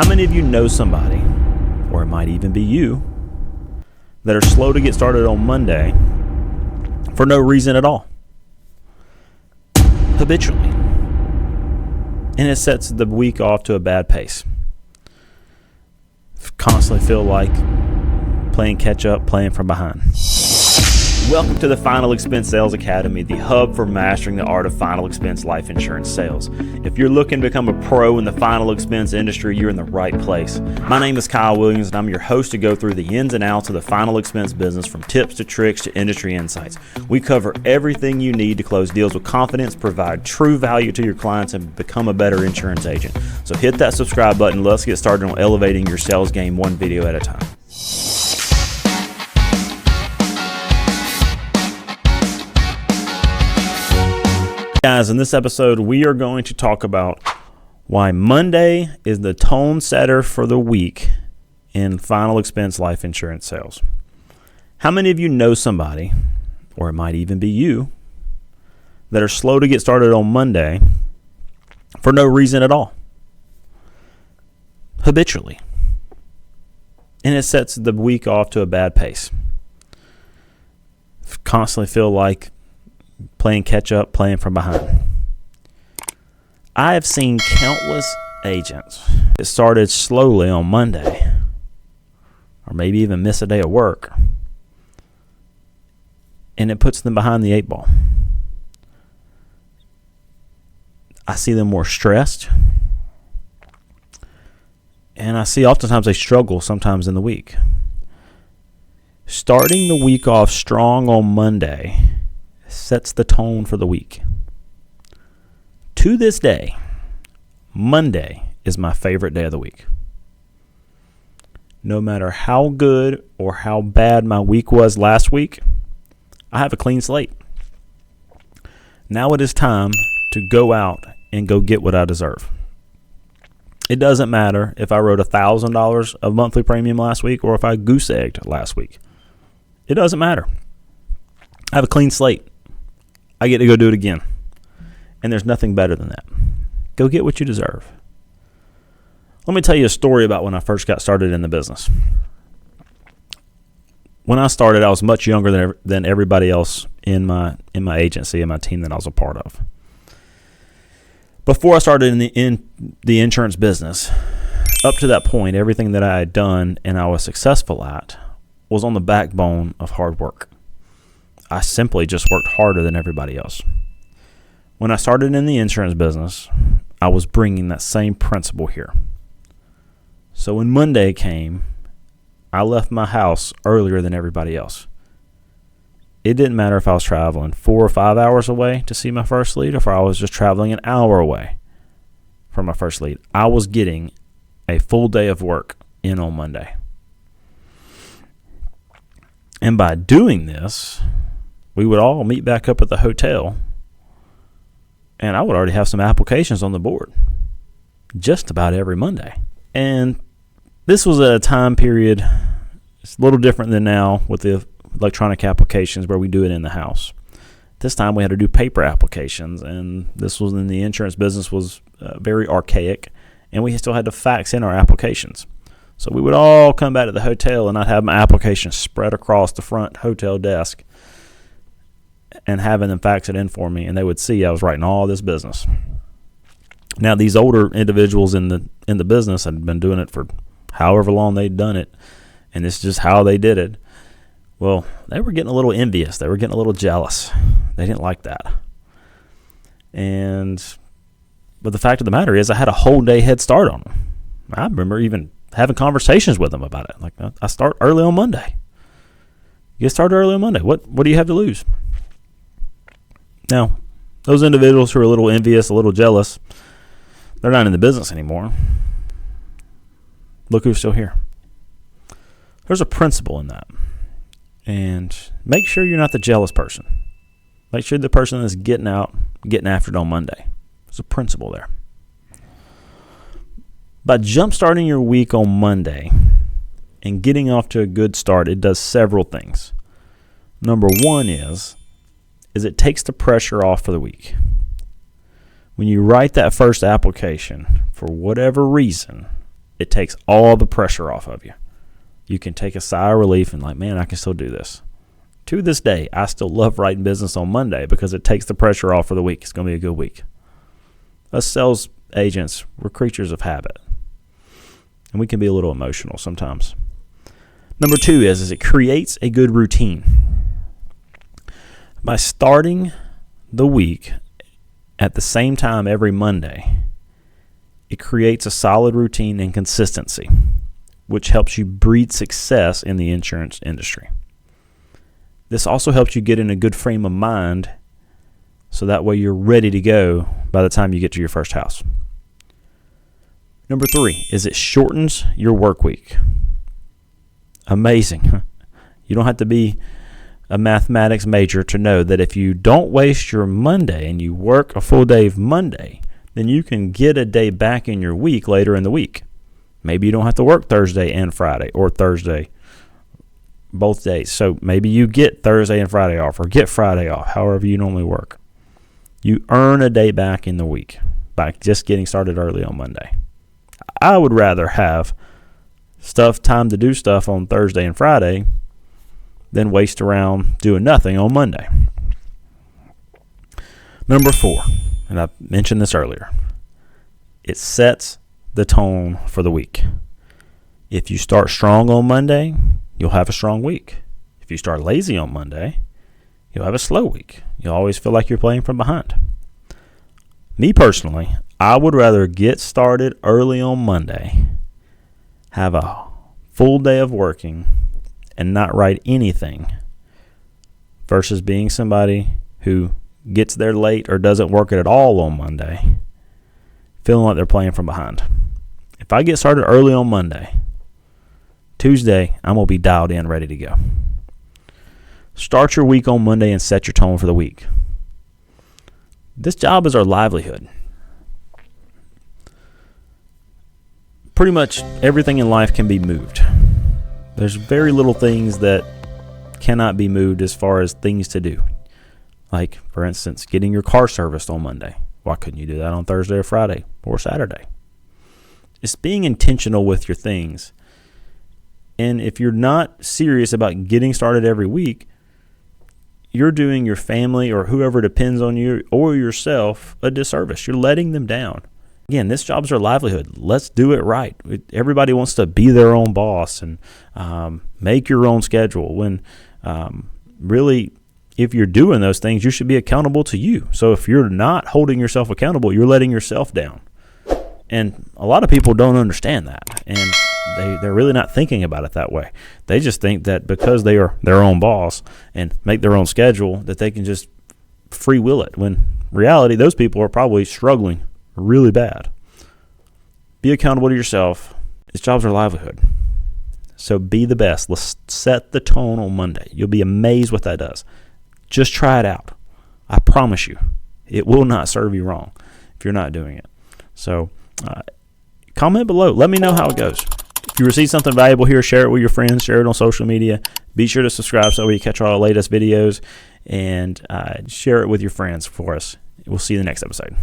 How many of you know somebody, or it might even be you, that are slow to get started on Monday for no reason at all? Habitually. And it sets the week off to a bad pace. Constantly feel like playing catch up, playing from behind. Welcome to the Final Expense Sales Academy, the hub for mastering the art of final expense life insurance sales. If you're looking to become a pro in the final expense industry, you're in the right place. My name is Kyle Williams, and I'm your host to go through the ins and outs of the final expense business, from tips to tricks to industry insights. We cover everything you need to close deals with confidence, provide true value to your clients, and become a better insurance agent. So hit that subscribe button. Let's get started on elevating your sales game one video at a time. Guys, in this episode, we are going to talk about why Monday is the tone setter for the week in final expense life insurance sales. How many of you know somebody, or it might even be you, that are slow to get started on Monday for no reason at all? Habitually. And it sets the week off to a bad pace. Constantly feel like playing catch up, playing from behind. I have seen countless agents that started slowly on Monday, or maybe even miss a day of work, and it puts them behind the eight ball. I see them more stressed, and I see oftentimes they struggle sometimes in the week. Starting the week off strong on Monday sets the tone for the week. To this day, Monday is my favorite day of the week. No matter how good or how bad my week was last week, I have a clean slate. Now it is time to go out and go get what I deserve. It doesn't matter if I wrote $1,000 of monthly premium last week or if I goose-egged last week. It doesn't matter. I have a clean slate. I get to go do it again. And there's nothing better than that. Go get what you deserve. Let me tell you a story about when I first got started in the business. When I started, I was much younger than everybody else in my agency and my team that I was a part of. Before I started in the insurance business, up to that point, everything that I had done and I was successful at was on the backbone of hard work. I simply just worked harder than everybody else. When I started in the insurance business, I was bringing that same principle here. So when Monday came, I left my house earlier than everybody else. It didn't matter if I was traveling 4 or 5 hours away to see my first lead, or if I was just traveling an hour away from my first lead. I was getting a full day of work in on Monday. And by doing this, we would all meet back up at the hotel, and I would already have some applications on the board just about every Monday. And this was a time period, it's a little different than now with the electronic applications where we do it in the house. This time we had to do paper applications, and this was in the insurance business was very archaic, and we still had to fax in our applications. So we would all come back to the hotel, and I'd have my applications spread across the front hotel desk and having them fax it in for me, and they would see I was writing all this business. Now, these older individuals in the business had been doing it for however long they'd done it, and this is just how they did it. Well, they were getting a little envious. They were getting a little jealous. They didn't like that. But the fact of the matter is I had a whole day head start on them. I remember even having conversations with them about it. Like, I start early on Monday. You get started early on Monday. What do you have to lose? Now, those individuals who are a little envious, a little jealous, they're not in the business anymore. Look who's still here. There's a principle in that. And make sure you're not the jealous person. Make sure the person that's getting after it on Monday. There's a principle there. By jump-starting your week on Monday and getting off to a good start, it does several things. Number one is it takes the pressure off for the week. When you write that first application, for whatever reason, it takes all the pressure off of you. You can take a sigh of relief and like, man, I can still do this. To this day, I still love writing business on Monday because it takes the pressure off for the week. It's going to be a good week. Us sales agents, we're creatures of habit. And we can be a little emotional sometimes. Number 2 is it creates a good routine. By starting the week at the same time every Monday, it creates a solid routine and consistency, which helps you breed success in the insurance industry. This also helps you get in a good frame of mind so that way you're ready to go by the time you get to your first house. Number 3 is it shortens your work week. Amazing. You don't have to be a mathematics major to know that if you don't waste your Monday and you work a full day of Monday, then you can get a day back in your week later in the week. Maybe you don't have to work Thursday and Friday, or Thursday both days. So maybe you get Thursday and Friday off, or get Friday off, however you normally work. You earn a day back in the week by just getting started early on Monday. I would rather have time to do stuff on Thursday and Friday than waste around doing nothing on Monday. Number 4, and I mentioned this earlier, it sets the tone for the week. If you start strong on Monday, you'll have a strong week. If you start lazy on Monday, you'll have a slow week. You'll always feel like you're playing from behind. Me personally, I would rather get started early on Monday, have a full day of working, and not write anything, versus being somebody who gets there late or doesn't work it at all on Monday, feeling like they're playing from behind. If I get started early on Monday, Tuesday, I'm going to be dialed in, ready to go. Start your week on Monday and set your tone for the week. This job is our livelihood. Pretty much everything in life can be moved. There's very little things that cannot be moved as far as things to do. Like, for instance, getting your car serviced on Monday. Why couldn't you do that on Thursday or Friday or Saturday? It's being intentional with your things. And if you're not serious about getting started every week, you're doing your family or whoever depends on you or yourself a disservice. You're letting them down. Again, this job's our livelihood. Let's do it right. Everybody wants to be their own boss and make your own schedule. When really, if you're doing those things, you should be accountable to you. So if you're not holding yourself accountable, you're letting yourself down. And a lot of people don't understand that. And they're really not thinking about it that way. They just think that because they are their own boss and make their own schedule, that they can just free will it. When in reality, those people are probably struggling really bad. Be accountable to yourself. This job's our livelihood. So be the best. Let's set the tone on Monday. You'll be amazed what that does. Just try it out. I promise you, it will not serve you wrong if you're not doing it. So comment below. Let me know how it goes. If you receive something valuable here, share it with your friends. Share it on social media. Be sure to subscribe so you catch all the latest videos, and share it with your friends for us. We'll see you in the next episode.